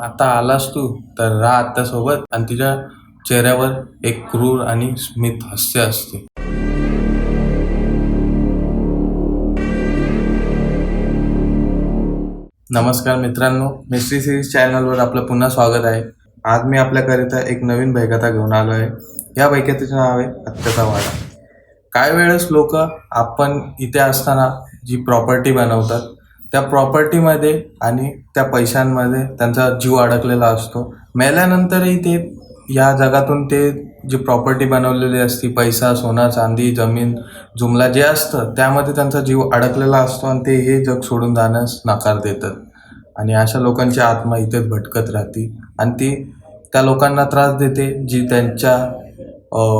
आता आलास तू तर राहा आत्यासोबत आणि तिच्या चेहऱ्यावर एक क्रूर आणि स्मित हास्य असते. नमस्कार मित्रांनो, मिस्ट्री सिरीज चॅनलवर आपलं पुन्हा स्वागत आहे. आज मी आपल्याकरिता एक नवीन भयकथा घेऊन आलो आहे. या भयकथेचे नाव आहे आत्याचा वाडा. काही वेळेस लोक आपण इथे असताना जी प्रॉपर्टी बनवतात त्या प्रॉपर्टीमध्ये आणि त्या पैशांमध्ये त्यांचा जीव अडकलेला असतो. मेल्यानंतरही ते या जगातून ते जी प्रॉपर्टी बनवलेली असते, पैसा, सोना, चांदी, जमीन, जुमला जे असतं त्यामध्ये त्यांचा जीव अडकलेला असतो आणि ते हे जग सोडून जाण्यास नकार देतात. आणि अशा लोकांची आत्मा इथेच भटकत राहते आणि ती त्या लोकांना त्रास देते जी त्यांच्या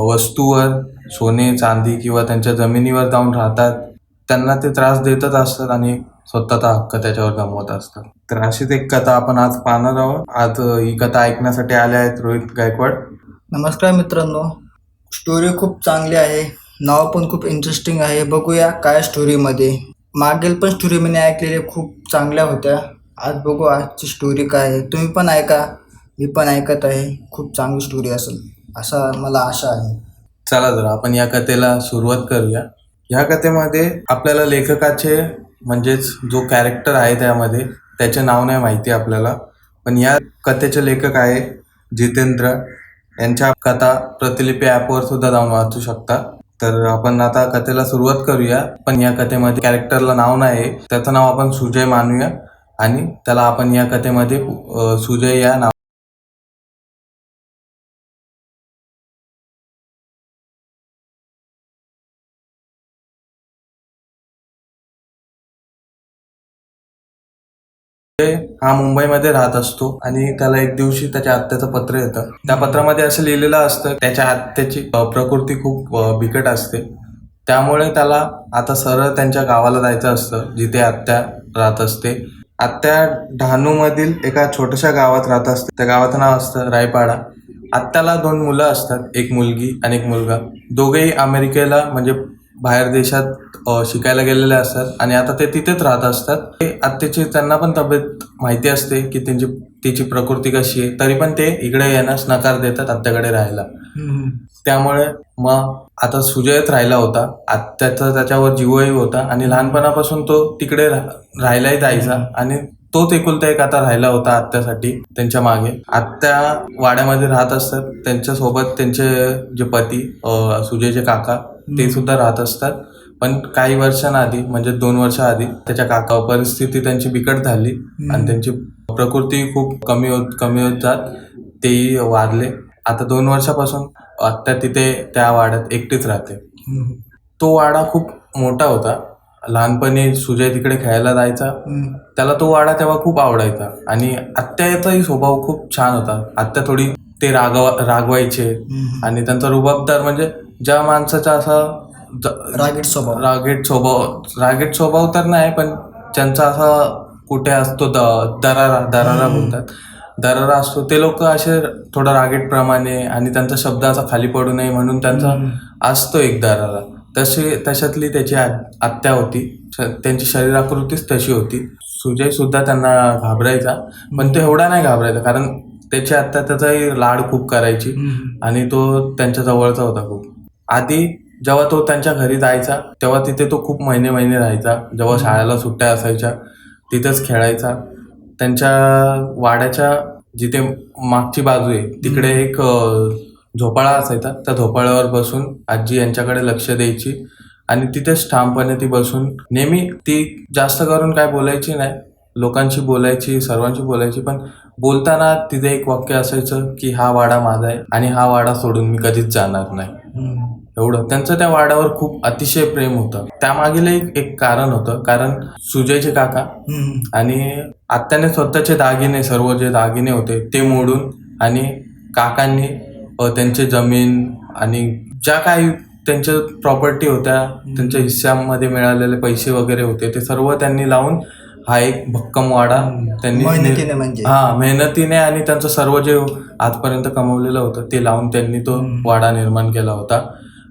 वस्तूवर, सोने, चांदी किंवा त्यांच्या जमिनीवर जाऊन राहतात. त्यांना ते त्रास देतच असतात आणि स्वतःचा हक्क त्याच्यावर गमवत असतात. तर अशीच एक कथा आपण आज पाहणार आहोत. आज ही कथा ऐकण्यासाठी आले आहेत रोहित गायकवाड. नमस्कार मित्रांनो, स्टोरी खूप चांगली आहे, नाव पण खूप इंटरेस्टिंग आहे. बघूया काय स्टोरीमध्ये. मागील पण स्टोरी मी ऐकलेल्या खूप चांगल्या होत्या. आज बघू आजची स्टोरी काय आहे. तुम्ही पण ऐका, मी पण ऐकत आहे. खूप चांगली स्टोरी असेल असा मला आशा आहे. चला तर आपण या कथेला सुरुवात करूया. ह्या कथेमध्ये आपल्याला लेखकाचे म्हणजेच जो कॅरेक्टर आहे त्यामध्ये त्याचे नाव नाही माहिती आपल्याला, पण या कथेचे लेखक आहे जितेंद्र. यांच्या कथा प्रतिलिपी ॲपवर सुद्धा जाऊन वाचू शकता. तर आपण आता कथेला सुरुवात करूया. पण या कथेमध्ये कॅरेक्टरला नाव नाही, त्याचं नाव आपण सुजय मानूया आणि त्याला आपण या कथेमध्ये सुजय या नाव. हा मुंबईमध्ये राहत असतो आणि त्याला एक दिवशी त्याच्या आत्याचं पत्र येतं. त्या पत्रामध्ये असं लिहिलेलं असतं त्याच्या आत्याची प्रकृती खूप बिकट असते, त्यामुळे त्याला आता सरळ त्यांच्या गावाला जायचं असतं जिथे आत्या राहत असते. आत्या डहाणूमधील एका छोट्याशा गावात राहत असते. त्या गावाचं नाव असतं रायपाडा. आत्याला 2 मुलं असतात, एक मुलगी आणि एक मुलगा. दोघेही अमेरिकेला म्हणजे बाहेर देशात शिकायला गेलेले असतात आणि आता ते तिथेच राहत असतात. ते आत्याची त्यांना पण तब्येत माहिती असते की तिची प्रकृती कशी आहे, तरी पण ते इकडे येण्यास नकार देतात आत्याकडे राहायला. त्यामुळे मग आता सुजयच राहिला होता. आत्याचा त्याच्यावर जीवही होता आणि लहानपणापासून तो तिकडे राहायलाही जायचा आणि तोच एकुलता एक आता राहिला होता आत्यासाठी त्यांच्या मागे. आत्या वाड्यामध्ये राहत असतात, त्यांच्यासोबत त्यांचे जे पती सुजयचे काका ते सुद्धा राहत असतात. पण काही वर्षांआधी म्हणजे 2 वर्षाआधी त्याच्या काका परिस्थिती त्यांची बिकट झाली आणि त्यांची प्रकृती खूप कमी होत जात तेही वारले. आता 2 वर्षापासून आत्या तिथे त्या वाड्यात एकटीच राहते. तो वाडा खूप मोठा होता. लहानपणी सुजय तिकडे खेळायला जायचा. त्याला तो वाडा तेव्हा खूप आवडायचा आणि आत्याचाही स्वभाव खूप छान होता. आत्या थोडी ते रागवायचे आणि त्यांचा रुबाबदार म्हणजे ज्या माणसाचा असा रागीट स्वभाव तर नाही, पण त्यांचा असा कुठे असतो दरारा बोलतात, दरारा असतो. ते लोक असे थोडा रागीटप्रमाणे आणि त्यांचा शब्द असा खाली पडू नये म्हणून त्यांचा असतो एक दरारा. तशातली त्याची आत्या होती. त्यांची शरीराकृतीच तशी होती. सुजय सुद्धा त्यांना घाबरायचा, पण तो एवढा नाही घाबरायचा कारण त्याची आत्या त्याचाही लाड खूप करायची आणि तो त्यांच्या जवळचा होता खूप. आधी जेव्हा तो त्यांच्या घरी जायचा तेव्हा तिथे तो खूप महिने राहायचा. जेव्हा शाळेला सुट्ट्या असायच्या तिथेच खेळायचा. त्यांच्या वाड्याच्या जिथे मागची बाजू आहे तिकडे एक झोपाळा असायचा. त्या झोपाळ्यावर बसून आजी यांच्याकडे लक्ष द्यायची आणि तिथेच ठामपणे ती बसून नेहमी ती जास्त करून काय बोलायची नाही, लोकांशी बोलायची, सर्वांशी बोलायची, पण बोलताना तिथे एक वाक्य असायचं की हा वाडा माझा आहे आणि हा वाडा सोडून मी कधीच जाणार नाही. एवढं त्यांचं त्या वाड्यावर खूप अतिशय प्रेम होतं. त्यामागील एक कारण होतं, कारण सुजयचे काका आणि आत्याने स्वतःचे दागिने, सर्व जे दागिने होते ते मोडून आणि काकांनी त्यांचे जमीन आणि ज्या काही त्यांच्या प्रॉपर्टी होत्या, त्यांच्या हिस्स्यामध्ये मिळालेले पैसे वगैरे होते ते सर्व त्यांनी लावून हा एक भक्कम वाडा त्यांनी मेहनतीने आणि त्यांचं सर्व जे आजपर्यंत कमवलेलं होतं ते लावून त्यांनी तो वाडा निर्माण केला होता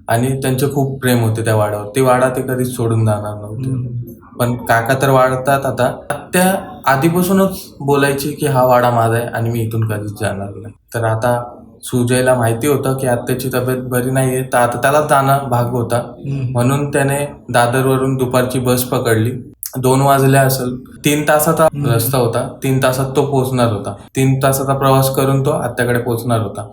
आणि त्यांचे खूप प्रेम होते त्या वाड्यावर. ते वाडा ते कधीच सोडून जाणार नव्हते. पण काका तर वाढतात आता. आत्या आधीपासूनच बोलायची की हा वाडा माझा आहे आणि मी इथून कधीच जाणार नाही. तर आता सुजयला माहिती होतं की आत्याची तब्येत बरी नाही आहे, तर आता त्याला जाणं भाग होता. म्हणून त्याने दादरवरून दुपारची बस पकडली. 2 वाजले असेल. 3 तासाचा रस्ता होता. 3 तासात तो पोहोचणार होता. 3 तासाचा प्रवास करून तो आत्याकडे पोहोचणार होता.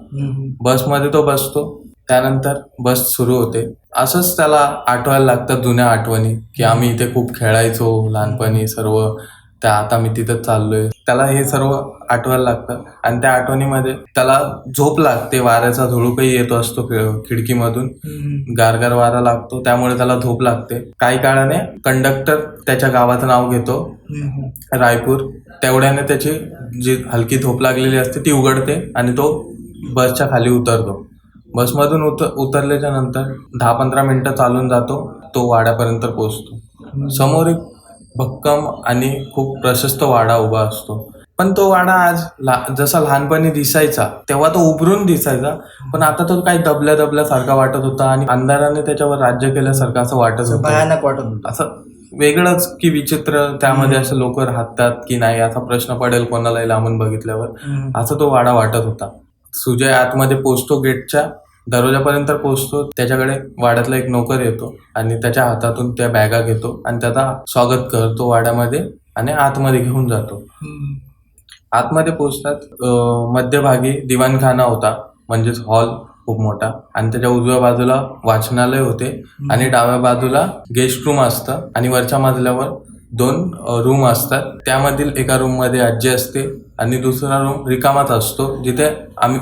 बसमध्ये तो बसतो. त्यानंतर बस सुरू होते. असंच त्याला आठवायला लागतात जुन्या आठवणी, की आम्ही इथे खूप खेळायचो लहानपणी सर्व. त्या आता मी तिथं चाललोय. त्याला हे सर्व आठवायला लागतं आणि त्या आठवणीमध्ये त्याला झोप लागते. वाऱ्याचा झुळूकही येतो असतो खिडकीमधून. गारगार वारा लागतो, त्यामुळे त्याला झोप लागते. काही काळाने कंडक्टर त्याच्या गावाचं नाव घेतो, रायपूर. तेवढ्याने त्याची जी हलकी झोप लागलेली असते ती उघडते आणि तो बसच्या खाली उतरतो. बसमधून उतरल्याच्या नंतर 10-15 मिनिटं चालून जातो. तो वाड्यापर्यंत पोहोचतो. समोर एक भक्कम आणि खूप प्रशस्त वाडा उभा असतो. पण तो वाडा आज जसा लहानपणी दिसायचा तेव्हा तो उभरून दिसायचा, पण आता तो काही दबल्यासारखा वाटत होता आणि अंधाराने त्याच्यावर राज्य केल्यासारखं असं वाटत होतं. भयानक वाटत होतं. असं वेगळंच की विचित्र. त्यामध्ये असं लोक राहतात की नाही असा प्रश्न पडेल कोणालाही लांबून बघितल्यावर, असं तो वाडा वाटत होता. सुजय आतमध्ये पोहोचतो, गेटच्या दरवाजापर्यंत पोहोचतो. त्याच्याकडे वाड्यातला एक नोकर येतो आणि त्याच्या हातातून त्या बॅगा घेतो आणि त्याचा स्वागत करतो वाड्यामध्ये आणि आतमध्ये घेऊन जातो. आतमध्ये पोहोचतात. मध्यभागी दिवाणखाना होता, म्हणजेच हॉल खूप मोठा, आणि त्याच्या उजव्या बाजूला वाचनालय होते आणि डाव्या बाजूला गेस्ट रूम असतं आणि वरच्या मजल्यावर 2 रूम असतात. त्यामधील एका रूममध्ये आजी असते आणि दुसरा रूम रिकामाच असतो, जिथे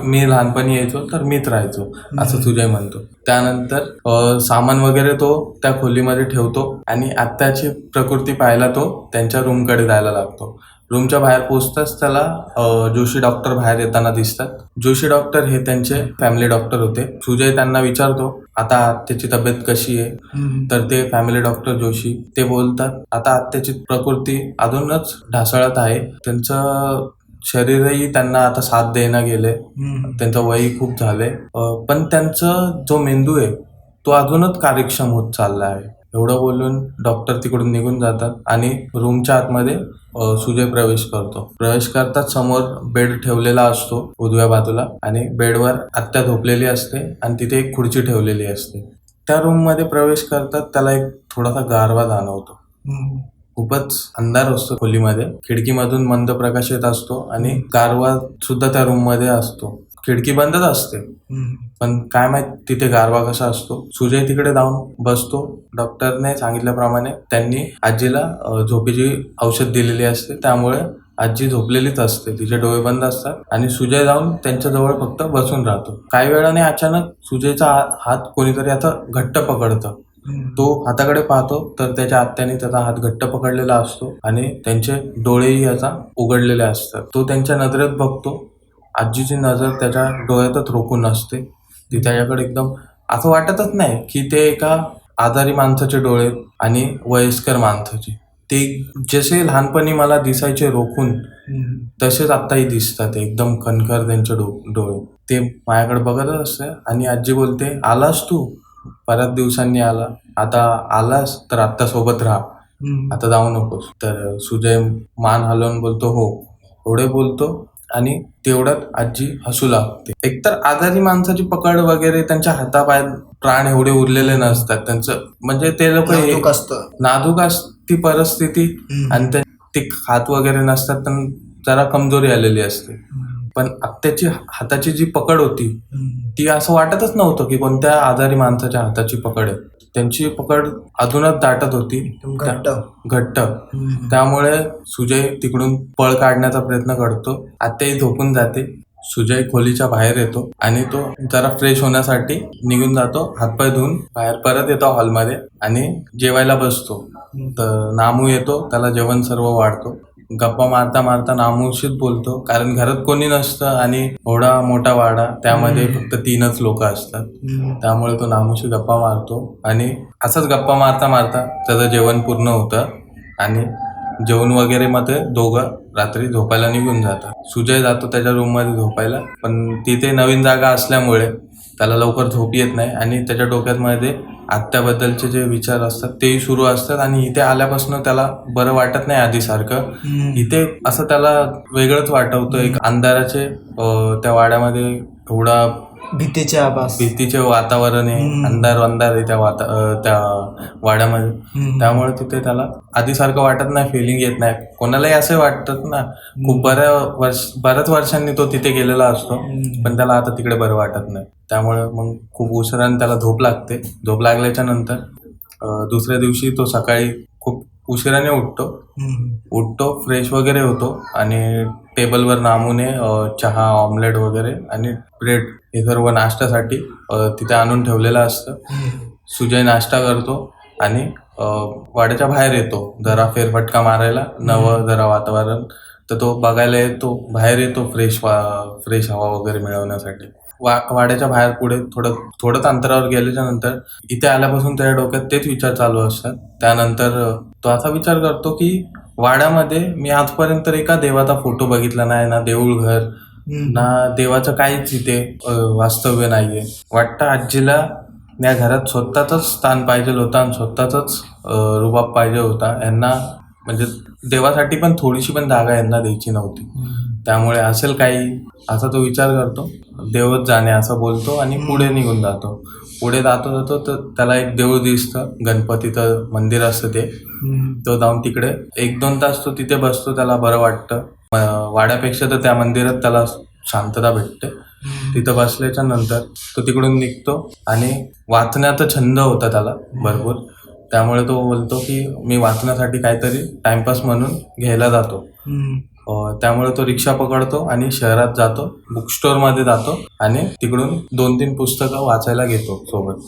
मी लहानपणी यायचो तर मीच राहायचो, असं सुजय म्हणतो. त्यानंतर सामान वगैरे तो त्या खोलीमध्ये ठेवतो आणि आत्याची प्रकृती पाहायला तो त्यांच्या रूमकडे जायला लागतो. रूमच्या बाहेर पोहोचताच त्याला जोशी डॉक्टर बाहेर येताना दिसतात. जोशी डॉक्टर हे त्यांचे फॅमिली डॉक्टर होते. सुजय त्यांना विचारतो आता आत्याची तब्येत कशी आहे, तर ते फॅमिली डॉक्टर जोशी ते बोलतात आता आत्याची प्रकृती अजूनच ढासळत आहे. त्यांचं शरीरही त्यांना आता साथ देणं गेले. त्यांचं वयही खूप झालंय, पण त्यांचा जो मेंदू आहे तो अजूनच कार्यक्षम होत चालला आहे. एवढं बोलून डॉक्टर तिकडून निघून जातात आणि रूमच्या आतमध्ये सुजय प्रवेश करतो. प्रवेश करतात समोर बेड ठेवलेला असतो उजव्या बाजूला आणि बेडवर आत्या झोपलेली असते आणि तिथे एक खुर्ची ठेवलेली असते. त्या रूम मध्ये प्रवेश करतात त्याला एक थोडासा गारवा जाणवतो. खूपच अंधार असतो खोलीमध्ये. खिडकीमधून मंद प्रकाश येत असतो आणि गारवा सुद्धा त्या रूम मध्ये असतो. खिडकी बंदच असते, पण काय माहित तिथे गारवा कसा असतो. सुजय तिकडे जाऊन बसतो. डॉक्टरने सांगितल्याप्रमाणे त्यांनी आजीला झोपेची औषध दिलेली असते, त्यामुळे आजी झोपलेलीच असते, तिचे डोळे बंद असतात आणि सुजय जाऊन त्यांच्याजवळ फक्त बसून राहतो. काही वेळाने अचानक सुजयचा हात कोणीतरी आता घट्ट पकडतं. तो हाताकडे पाहतो तर त्याच्या आत्याने त्याचा हात घट्ट पकडलेला असतो आणि त्यांचे डोळेही आता उघडलेले असतात. तो त्यांच्या नजरेत बघतो. आजीची नजर त्याच्या डोळ्यातच रोखून असते. ती त्याच्याकडे एकदम असं वाटतच नाही की ते एका आजारी माणसाचे डोळे आणि वयस्कर माणसाचे. ते जसे लहानपणी मला दिसायचे रोखून तसेच आत्ताही दिसतात. एकदम खणखर त्यांचे डोळे. ते माझ्याकडे बघतच असते आणि आजी बोलते आलास तू, बऱ्याच दिवसांनी आला, आता आलास तर आत्ता सोबत राहा, आता जाऊ नकोस. तर सुजय मान हलवून बोलतो हो, एवढे बोलतो आणि तेवढ्यात आजी हसू लागते. एकतर आजारी माणसाची पकड वगैरे त्यांच्या हातापायात प्राण एवढे उरलेले नसतात. त्यांचं म्हणजे ते लोक नाजूक असती परिस्थिती आणि ते खात वगैरे नसतात, तर जरा कमजोरी आलेली असते. पण आत्याची हाताची जी पकड होती ती असं वाटतच नव्हतं की कोणत्या आजारी माणसाच्या हाताची पकड आहे. त्यांची पकड अजूनच दाटत होती, घट्ट. त्यामुळे सुजय तिकडून पळ काढण्याचा प्रयत्न करतो. आत्याही झोपून जाते. सुजय खोलीच्या बाहेर येतो आणि तो जरा फ्रेश होण्यासाठी निघून जातो. हातपाय धुवून बाहेर परत येतो हॉलमध्ये आणि जेवायला बसतो. तर नामू येतो, त्याला जेवण सर्व वाढतो. गप्पा मारता मारता नामूशीच बोलतो, कारण घरात कोणी नसतं आणि एवढा मोठा वाडा, त्यामध्ये फक्त 3च लोक असतात. त्यामुळे तो नामूशी गप्पा मारतो आणि असंच गप्पा मारता मारता त्याचं जेवण पूर्ण होतं आणि जेवण वगैरे मध्ये दोघं रात्री झोपायला निघून जातात. सुजय जातो त्याच्या रूममध्ये झोपायला, पण तिथे नवीन जागा असल्यामुळे त्याला लवकर झोप येत नाही आणि त्याच्या डोक्यामध्ये आत्याबद्दलचे जे विचार असतात तेही सुरू असतात. आणि इथे आल्यापासून त्याला बरं वाटत नाही आधीसारखं. इथे असं त्याला वेगळंच वाटवतं. एक अंधाराचे त्या वाड्यामध्ये एवढा भीतीचे आभास. भीतीचे वातावरण आहे, अंधार आहे त्या वाड्यामध्ये. त्यामुळे तिथे त्याला आधीसारखं वाटत नाही, फिलिंग येत नाही. कोणालाही असे वाटतात ना, खूप बऱ्याच वर्षांनी तो तिथे गेलेला असतो, पण त्याला आता तिकडे बरं वाटत नाही. त्यामुळे मग खूप उशिराने त्याला झोप लागते. झोप लागल्याच्या नंतर दुसऱ्या दिवशी तो सकाळी खूप उशिराने उठतो, फ्रेश वगैरे होतो आणि टेबलवर नामूने चहा, ऑमलेट वगैरे आणि ब्रेड हे सर्व नाश्त्यासाठी तिथे आणून ठेवलेलं असतं. सुजय नाश्ता करतो आणि वाड्याच्या बाहेर येतो जरा फेरफटका मारायला, नवं जरा वातावरण. तर तो बघायला येतो, बाहेर येतो फ्रेश हवा वगैरे मिळवण्यासाठी. वाड्याच्या बाहेर पुढे थोडंच अंतरावर गेल्याच्या नंतर इथे आल्यापासून त्याच्या डोक्यात तेच विचार चालू असतात. त्यानंतर तो असा विचार करतो की वाड्यामध्ये मी आजपर्यंत एका देवाचा फोटो बघितला नाही, ना देऊळ घर, ना देवाचं काहीच इथे वास्तव्य नाहीये. वाटतं आजीला या घरात स्वतःच स्थान पाहिजे होतं आणि स्वतःच रुबाब पाहिजे होता. यांना म्हणजे देवासाठी पण थोडीशी पण जागा यांना द्यायची नव्हती. त्यामुळे असेल काही असा तो विचार करतो. देवच जाणे असं बोलतो आणि पुढे निघून जातो. पुढे जातो तर त्याला एक देऊळ दिसतं, गणपतीचं मंदिर असतं ते. तो जाऊन तिकडे 1-2 तास तो तिथे बसतो, त्याला बरं वाटतं. वाड्यापेक्षा तर त्या मंदिरात त्याला शांतता भेटते. तिथं बसल्याच्या नंतर तो तिकडून निघतो आणि वाचण्याचा छंद होता त्याला भरपूर. त्यामुळे तो बोलतो की मी वाचण्यासाठी काहीतरी टाइमपास म्हणून घ्यायला जातो. त्यामुळे तो रिक्षा पकडतो आणि शहरात जातो, बुक स्टोअरमध्ये जातो आणि तिकडून 2-3 पुस्तकं वाचायला घेतो सोबत.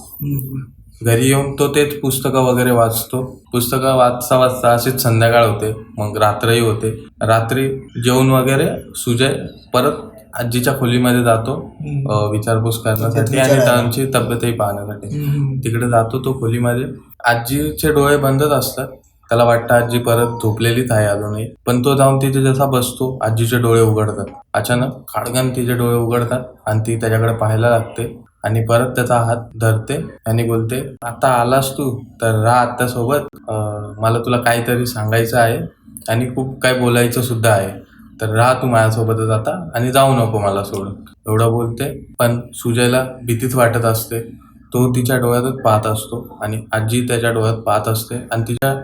घरी येऊन तो तेच पुस्तकं वगैरे वाचतो. पुस्तकं वाचता अशीच संध्याकाळ होते, मग रात्रही होते. रात्री जेवण वगैरे सुजय परत आजीच्या खोलीमध्ये जातो विचारपूस करण्यासाठी आणि त्यांची तब्येतही पाहण्यासाठी. तिकडे जातो तो खोलीमध्ये. आजीचे डोळे बंदच असतात. त्याला वाटतं आजी परत झोपलेलीच आहे अजूनही. पण तो जाऊन तिथे जसा बसतो, आजीचे डोळे उघडतात. अचानक खाडकन तिचे डोळे उघडतात आणि ती त्याच्याकडे पाहायला लागते आणि परत त्याचा हात धरते आणि बोलते, आता आलास तू तर राहा आत्यासोबत. मला तुला काहीतरी सांगायचं आहे आणि खूप काय बोलायचं सुद्धा आहे. तर राहा तू माझ्यासोबतच आता आणि जाऊ नको मला सोडून. एवढं बोलते. पण सुजयला भीतीच वाटत असते. तो तिच्या डोळ्यातच पाहत असतो आणि आजी त्याच्या डोळ्यात पाहत असते आणि तिच्या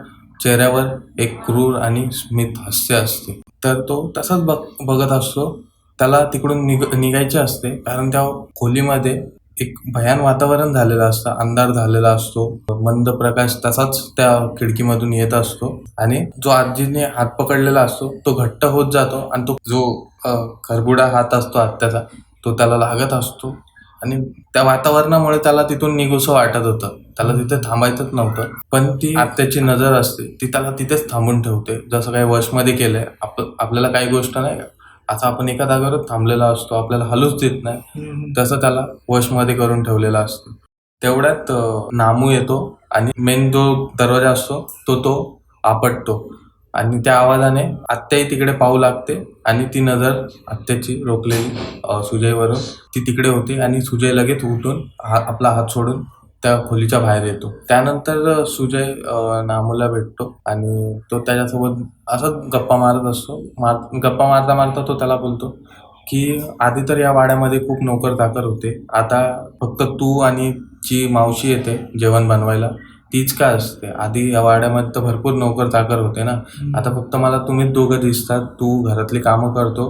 चेहऱ्यावर एक क्रूर आणि स्मित हास्य असते. तर तो तसाच बघत असतो. त्याला तिकडून निघायचे असते, कारण त्या खोलीमध्ये एक भयान वातावरण झालेलं असतं, अंधार झालेला असतो. मंद प्रकाश तसाच त्या खिडकीमधून येत असतो आणि जो आजीने हात पकडलेला असतो तो घट्ट होत जातो आणि तो जो खरबुडा हात असतो आत्याचा, तो त्याला लागत असतो. आणि त्या वातावरणामुळे त्याला तिथून निघूसं वाटत होतं. त्याला तिथे थांबायचंच नव्हतं. पण ती आत्याची नजर असते, ती त्याला तिथेच थांबून ठेवते. जसं काही वशमध्ये केलंय. आपल्याला काही गोष्ट नाही का, असं आपण एका जागेवरच थांबलेला असतो, आपल्याला हलूच देत नाही, तसं त्याला वशमध्ये करून ठेवलेलं असतं. तेवढ्यात नामू येतो आणि मेन जो दरवाजा असतो तो आपटतो आणि त्या आवाजाने आत्याही तिकडे पाहू लागते आणि ती नजर आत्याची रोखलेली सुजयवरून ती तिकडे होती आणि सुजय लगेच उठून आपला हात सोडून त्या खोलीच्या बाहेर येतो. त्यानंतर सुजय नामूला भेटतो आणि तो त्याच्यासोबत असंच गप्पा मारत असतो. गप्पा मारता मारता तो त्याला बोलतो की आधी तर या वाड्यामध्ये खूप नोकर चाकर होते, आता फक्त तू आणि जी मावशी येते जेवण बनवायला तीच का असते. आधी या वाड्यामध्ये तर भरपूर नोकर चाकर होते ना, आता फक्त मला तुम्हीच दोघं दिसतात. तू घरातली कामं करतो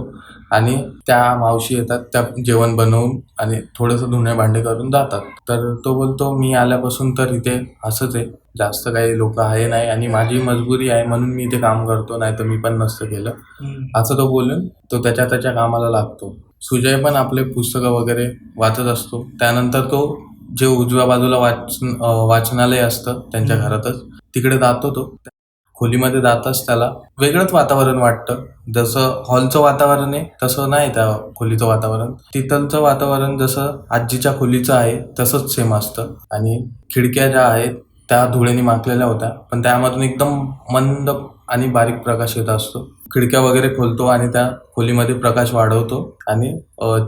आणि त्या मावशी येतात, त्या जेवण बनवून आणि थोडंसं धुणे भांडे करून जातात. तर तो बोलतो मी आल्यापासून तर इथे असंच आहे, जास्त काही लोक आहे नाही आणि माझी मजबुरी आहे म्हणून मी इथे काम करतो, नाही तर मी पण नसतं केलं. असं तो बोलून तो त्याच्या कामाला लागतो. सुजय पण आपले पुस्तकं वगैरे वाचत असतो. त्यानंतर तो जे उजव्या बाजूला वाचनालय असतं त्यांच्या घरातच, तिकडे जातो. तो खोलीमध्ये जाताच त्याला वेगळंच वातावरण वाटतं. जसं हॉलचं वातावरण आहे तसं नाही त्या खोलीचं वातावरण. तिथलचं वातावरण जसं आजीच्या खोलीचं आहे तसंच सेम असतं आणि खिडक्या ज्या आहेत त्या धुळेने माखलेल्या होत्या, पण त्यामधून एकदम मंद आणि बारीक प्रकाश येत असतो. खिडक्या वगैरे खोलतो आणि त्या खोलीमध्ये प्रकाश वाढवतो आणि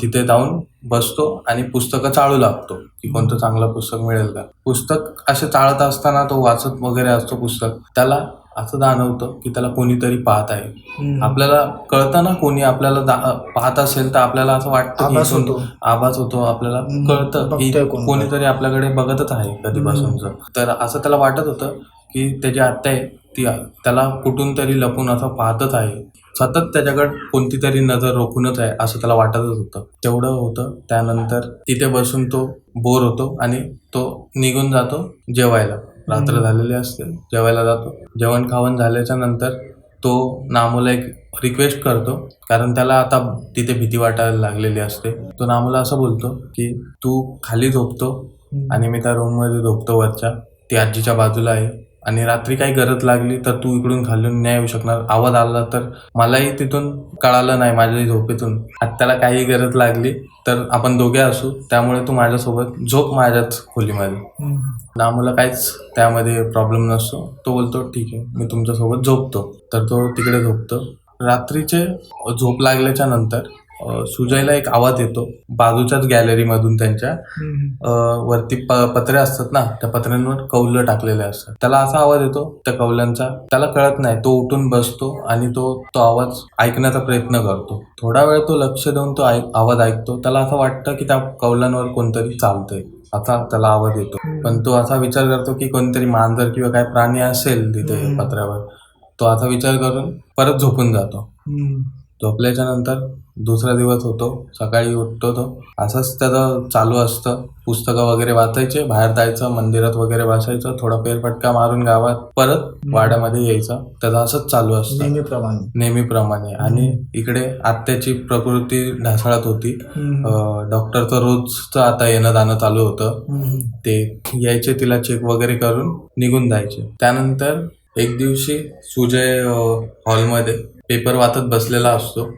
तिथे जाऊन बसतो आणि पुस्तकं चाळू लागतो की कोणतं चांगलं पुस्तक मिळेल का. पुस्तक असे चाळत असताना तो वाचत वगैरे असतो पुस्तक, त्याला असं जाणवतं की त्याला कोणीतरी पाहत आहे. आपल्याला कळतं ना, कोणी आपल्याला पाहत असेल तर आपल्याला असं वाटतं की आभास होतो. आभास होतो, आपल्याला कळतं की बघतोय कोण. कोणीतरी आपल्याकडे बघतच आहे कधीपासूनच. तर असं त्याला वाटत होतं की त्याची आत्या आहे ती त्याला कुठून तरी लपून असं पाहतच आहे, सतत त्याच्याकडे कोणती तरी नजर रोखूनच आहे असं त्याला वाटतच होतं. तेवढं होतं. त्यानंतर तिथे बसून तो बोर होतो आणि तो निघून जातो जेवायला. रात्र झालेली असते, जेवायला जातो. जेवण खावण झाल्याच्या नंतर तो नामूला एक रिक्वेस्ट करतो, कारण त्याला आता तिथे भीती वाटायला लागलेली असते. तो नामूला असं बोलतो की तू खाली झोपतो आणि मी त्या रूममध्ये झोपतो वरच्या, ती आजीच्या बाजूला आहे, आणि रात्री काही गरज लागली तर तू इकडून खालून नाही येऊ शकणार. आवाज आला तर मलाही तिथून कळालं नाही माझ्या झोपेतून, आत्याला काही गरज लागली तर आपण दोघे असू, त्यामुळे तू माझ्यासोबत झोप माझ्याच खोलीमध्ये. नामूला काहीच त्यामध्ये प्रॉब्लेम नसतो. तो बोलतो ठीक आहे, मी तुमच्यासोबत झोपतो. तर तो तिकडे झोपतो. रात्रीचे झोप लागल्याच्या नंतर सुजयला एक आवाज येतो बाजूच्याच गॅलरीमधून. त्यांच्या वरती पत्रे असतात ना, त्या पत्र्यांवर कौलं टाकलेले असतात. त्याला असा आवाज येतो त्या कौलांचा, त्याला कळत नाही. तो उठून बसतो आणि तो आवाज ऐकण्याचा प्रयत्न करतो. थोडा वेळ तो लक्ष देऊन तो आवाज ऐकतो. त्याला असं वाटतं की त्या कौलांवर कोणतरी चालतंय, असा त्याला आवाज येतो. पण तो असा विचार करतो की कोणतरी मांजर किंवा काय प्राणी असेल तिथे पत्र्यावर. तो असा विचार करून परत झोपून जातो. झोपल्याच्या नंतर दुसरा दिवस होतो. सकाळी उठतो तो. असंच त्याचं चालू असतं, पुस्तकं वगैरे वाचायचे, बाहेर जायचं, मंदिरात वगैरे बसायचं, थोडा फेरफटका मारून गावात परत वाड्यामध्ये यायचं. त्याचं असंच चालू असतं नेहमीप्रमाणे. आणि इकडे आत्याची प्रकृती ढासळत होती. डॉक्टरचं रोजचं आता येणं जाणं चालू होतं. ते यायचे, तिला चेक वगैरे करून निघून जायचे. त्यानंतर एक दिवशी सुजय हॉलमध्ये पेपर वाचत बसलेला असतो.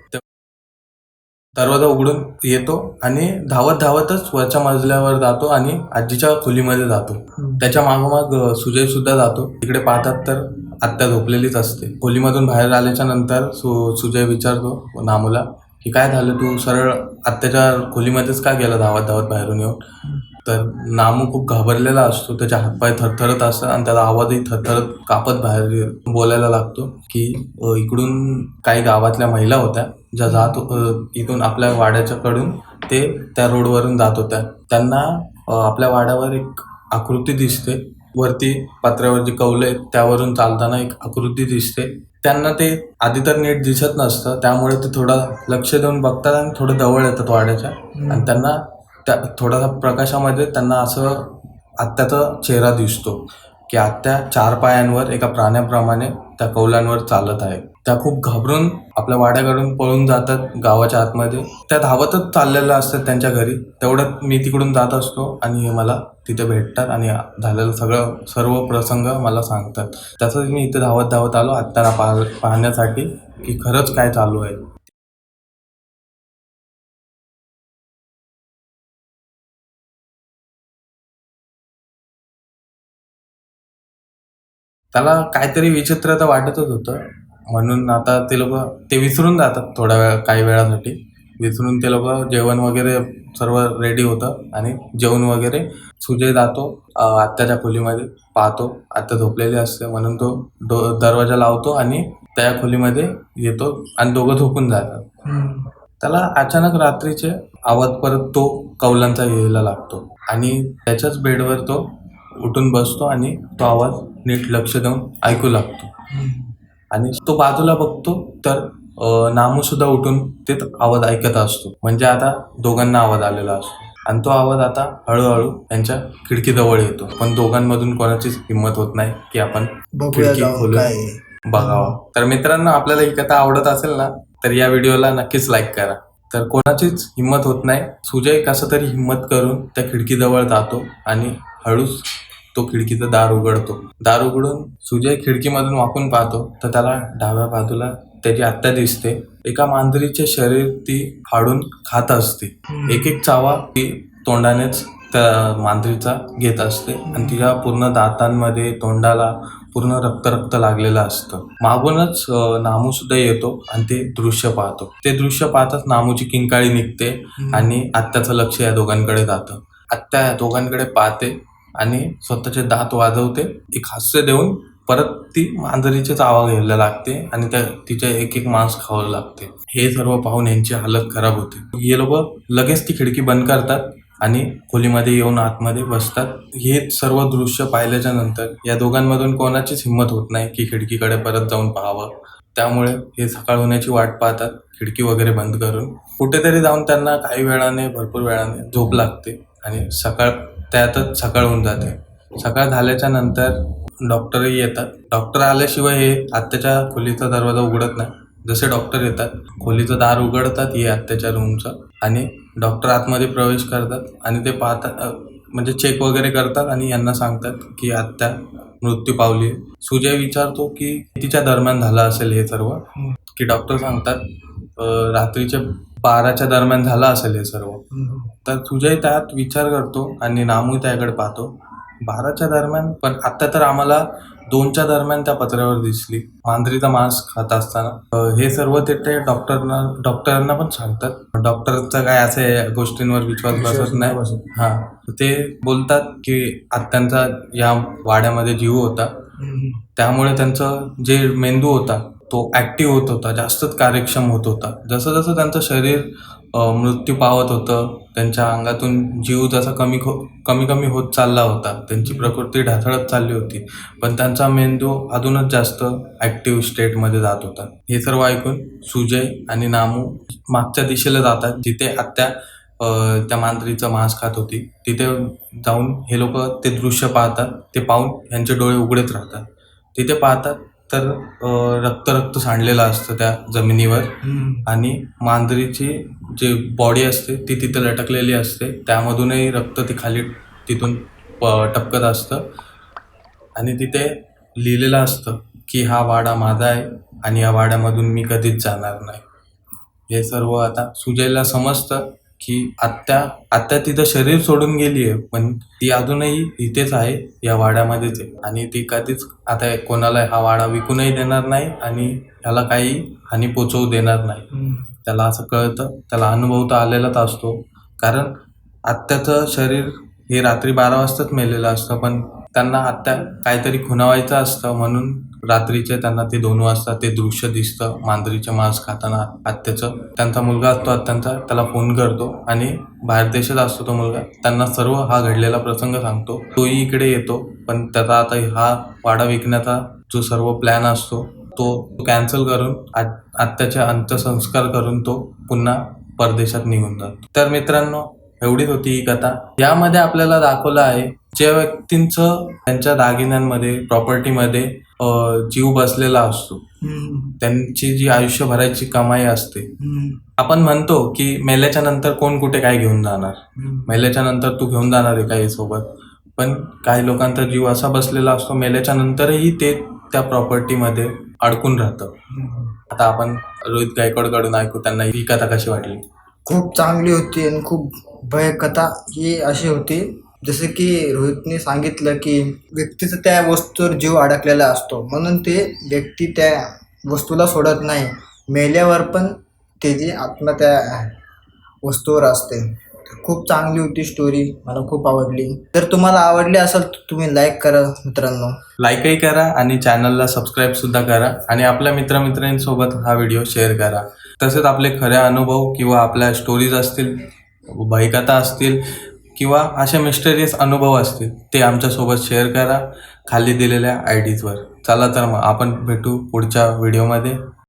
दरवाजा उघडून येतो आणि धावतच वरच्या मजल्यावर जातो आणि आजीच्या खोलीमध्ये जातो. त्याच्या मागोमाग सुजय सुद्धा जातो. तिकडे पाहतात तर आत्या झोपलेलीच असते. खोलीमधून बाहेर आल्याच्या नंतर सुजय विचारतो नामूला की काय झालं, तू सरळ आत्याच्या खोलीमध्येच का गेला धावत बाहेरून येऊन. तर नामू खूप घाबरलेला असतो. त्याचे हातपाय थरथरत असतात आणि त्याचा आवाजही थरथरत कापत बाहेर बोलायला लागतो की इकडून काही गावातल्या महिला होत्या ज्या इथून आपल्या वाड्याच्याकडून ते त्या रोडवरून जात होत्या. त्यांना आपल्या वाड्यावर एक आकृती दिसते. वरती पत्र्यावर जी कौलं आहेत त्यावरून चालताना एक आकृती दिसते. त्यांना ते आधी तर नीट दिसत नसतं, त्यामुळे ते थोडं लक्ष देऊन बघतात आणि थोडं जवळ येतात वाड्याच्या. आणि त्यांना त्या थोड्याशा प्रकाशामध्ये त्यांना असं आत्याचा चेहरा दिसतो की आत्या 4 पायांवर एका प्राण्याप्रमाणे त्या कौलांवर चालत आहे. त्या खूप घाबरून आपल्या वाड्याकडून पळून जातात गावाच्या आतमध्ये. त्या धावतच चाललेल्या असतात त्यांच्या घरी. तेवढ्यात मी तिकडून जात असतो आणि हे मला तिथे भेटतात आणि झालेलं सर्व प्रसंग मला सांगतात. तसंच मी इथे धावत आलो आत्याला पाहण्यासाठी की खरंच काय चालू आहे. त्याला काहीतरी विचित्र तर वाटतच होतं, म्हणून आता ते विसरून जातात थोड्या वेळ, काही वेळासाठी विसरून ते लोक जेवण वगैरे सर्व रेडी होतं आणि जेवण वगैरे सुजय जातो आत्याच्या खोलीमध्ये. पाहतो आत्या झोपलेली असते म्हणून तो दरवाजा लावतो आणि त्या खोलीमध्ये येतो आणि दोघं झोपून जातात. त्याला अचानक रात्रीचे आवाज परत तो कौलांचा यायला लागतो आणि त्याच्याच बेडवर तो उठून बसतो आणि तो आवाज नीट लक्ष देऊन ऐकू लागतो. आणि तो बाजूला बघतो तर नामू सुद्धा उठून तेच आवाज ऐकत असतो. म्हणजे आता दोघांना आवाज आलेला असतो आणि तो आवाज आता हळूहळू त्यांच्या खिडकीजवळ येतो. पण दोघांमधून कोणाचीच हिंमत होत नाही की आपण खिडकी खोलून बघावं. तर मित्रांनो, आपल्याला ही कथा आवडत असेल ना तर या व्हिडिओला नक्कीच लाईक करा. तर कोणाचीच हिंमत होत नाही. सुजय कसं तरी हिंमत करून त्या खिडकीजवळ जातो आणि हळूच तो खिडकीचं दार उघडतो. दार उघडून सुजय खिडकीमधून वाकून पाहतो तर त्याला डाव्या बाजूला त्याची आत्या दिसते. एका मांजरीचे शरीर ती फाडून खात असते. एक चावा ती तोंडानेच त्या मांजरीचा घेत असते आणि तिच्या पूर्ण दातांमध्ये, तोंडाला पूर्ण रक्त लागलेलं असतं. मागूनच नामू सुद्धा येतो आणि ते दृश्य पाहतो. ते दृश्य पाहताच नामूची किंकाळी निघते आणि आत्याचं लक्ष या दोघांकडे जातं. आत्या या दोघांकडे पाहते आणि स्वतःचे दात वाजवते, एक हास्य देऊन परत ती मांजरीचे चावा घ्यायला लागते आणि तिचे एक एक मांस खावं लागते. हे सर्व पाहून यांची हालत खराब होते. हे लोक लगेच ती खिडकी बंद करतात आणि खोलीमध्ये येऊन आतमध्ये बसतात. हे सर्व दृश्य पाहिल्याच्या नंतर या दोघांमधून कोणाचीच हिंमत होत नाही की खिडकीकडे परत जाऊन पाहावं. त्यामुळे हे सकाळ होण्याची वाट पाहतात, खिडकी वगैरे बंद करून. कुठेतरी जाऊन त्यांना काही वेळाने, भरपूर वेळाने झोप लागते आणि त्यातच सकाळ होऊन जाते. सकाळ झाल्याच्या नंतर डॉक्टरही येतात. डॉक्टर आल्याशिवाय हे आत्याच्या खोलीचा दरवाजा उघडत नाही. जसे डॉक्टर येतात, खोलीचं दार उघडतात हे आत्याच्या रूमचं आणि डॉक्टर आतमध्ये प्रवेश करतात आणि ते पाहतात, म्हणजे चेक वगैरे करतात आणि यांना सांगतात की आत्या मृत्यू पावली. सुजय विचारतो की कितीच्या दरम्यान झालं असेल हे सर्व, की डॉक्टर सांगतात रात्रीच्या 12च्या दरम्यान झालं असेल हे सर्व. तर सुजय त्यात विचार करतो आणि नामू त्याकडे पाहतो. 12च्या दरम्यान, पण आत्ता तर आम्हाला 2च्या दरम्यान त्या पत्र्यावर दिसली मांजरीचा मांस खात असताना. हे सर्व ते डॉक्टरांना पण सांगतात. डॉक्टरचा काय असे गोष्टींवर विश्वास बसत नाही. ते बोलतात की आत्यांचा या वाड्यामध्ये जीव होता, त्यामुळे त्यांचं जे मेंदू होता तो ऍक्टिव्ह होत होता, जास्तच कार्यक्षम होत होता. जसं जसं त्यांचं शरीर मृत्यू पावत होतं, त्यांच्या अंगातून जीव जसा कमी कमी होत चालला होता, त्यांची प्रकृती ढासळत चालली होती, पण त्यांचा मेंदू अजूनच जास्त ऍक्टिव्ह स्टेटमध्ये जात होता. हे सर्व ऐकून सुजय आणि नामू मागच्या दिशेला जातात, जिथे आत्या त्या मांजरीचं मांस खात होती. तिथे जाऊन हे लोक ते दृश्य पाहतात. ते पाहून यांचे डोळे उघडेच राहतात. तिथे पाहतात तर रक्त सांडलेलं असतं त्या जमिनीवर आणि मांजरीची जी बॉडी असते ती तिथे लटकलेली असते. त्यामधूनही रक्त ती खाली तिथून टपकत असतं आणि तिथे लिहिलेलं असतं की हा वाडा माझा आहे आणि या वाड्यामधून मी कधीच जाणार नाही. हे सर्व आता सुजयला समजतं की आत्या तिथं शरीर सोडून गेली आहे, पण ती अजूनही इथेच आहे, या वाड्यामध्येच आहे आणि ती कधीच आता कोणाला हा वाडा विकूनही देणार नाही आणि ह्याला काही हानी पोचवू देणार नाही. त्याला असं कळतं, त्याला अनुभव तर आलेलाच असतो, कारण आत्याचं शरीर हे रात्री 12 वाजताच मेलेलं असतं, पण त्यांना आत्या काहीतरी खुणावायचं असतं म्हणून रात्रीचे त्यांना ते 2 वाजता ते दृश्य दिसतं मांजरीचे मांस खाताना आत्याचं. त्यांचा मुलगा असतो आत्यांचा, त्याला फोन करतो आणि बाहेर देशात असतो तो मुलगा. त्यांना सर्व हा घडलेला प्रसंग सांगतो. तोही इकडे येतो, पण त्याचा आता हा वाडा विकण्याचा जो सर्व प्लॅन असतो तो कॅन्सल करून आत्याचे अंत्यसंस्कार करून तो पुन्हा परदेशात निघून जातो. तर मित्रांनो, एवढीच होती ही कथा. यामध्ये आपल्याला दाखवलं आहे ज्या व्यक्तींचं त्यांच्या दागिन्यांमध्ये, प्रॉपर्टीमध्ये जीव बसलेला असतो, त्यांची जी आयुष्यभराची कमाई असते. आपण म्हणतो की मेल्याच्या नंतर कोण कुठे काय घेऊन जाणार, मेल्याच्या नंतर तू घेऊन जाणार आहे काही सोबत, पण काही लोकांचा जीव असा बसलेला असतो मेल्याच्या नंतरही ते त्या प्रॉपर्टीमध्ये अडकून राहतं. आता आपण रोहित गायकवाडकडून ऐकू, त्यांना ही कथा कशी वाटली. खूप चांगली होती आणि खूप भय कथा ही अशी होती, जसं की रोहितने सांगितलं की व्यक्तीचा त्या वस्तूवर जीव अडकलेला असतो, म्हणून ते व्यक्ती त्या वस्तूला सोडत नाही. मेल्यावर पण त्याची आत्मा त्या वस्तूवर असते. खूप चांगली होती स्टोरी, मला खूप आवडली. जर तुम्हाला आवडली असेल तर तुम्ही लाईक करा मित्रांनो, लाईकही करा आणि चॅनलला सबस्क्राईब सुद्धा करा आणि आपल्या मित्रमैत्रिणींसोबत हा व्हिडिओ शेअर करा. तसेच आपले खरे अनुभव किंवा आपल्या स्टोरीज असतील, भयकथा असतील किंवा असे मिस्टेरियस अनुभव असतील ते आमच्यासोबत शेअर करा खाली दिलेल्या IDsवर. चला तर मग आपण भेटू पुढच्या व्हिडिओमध्ये.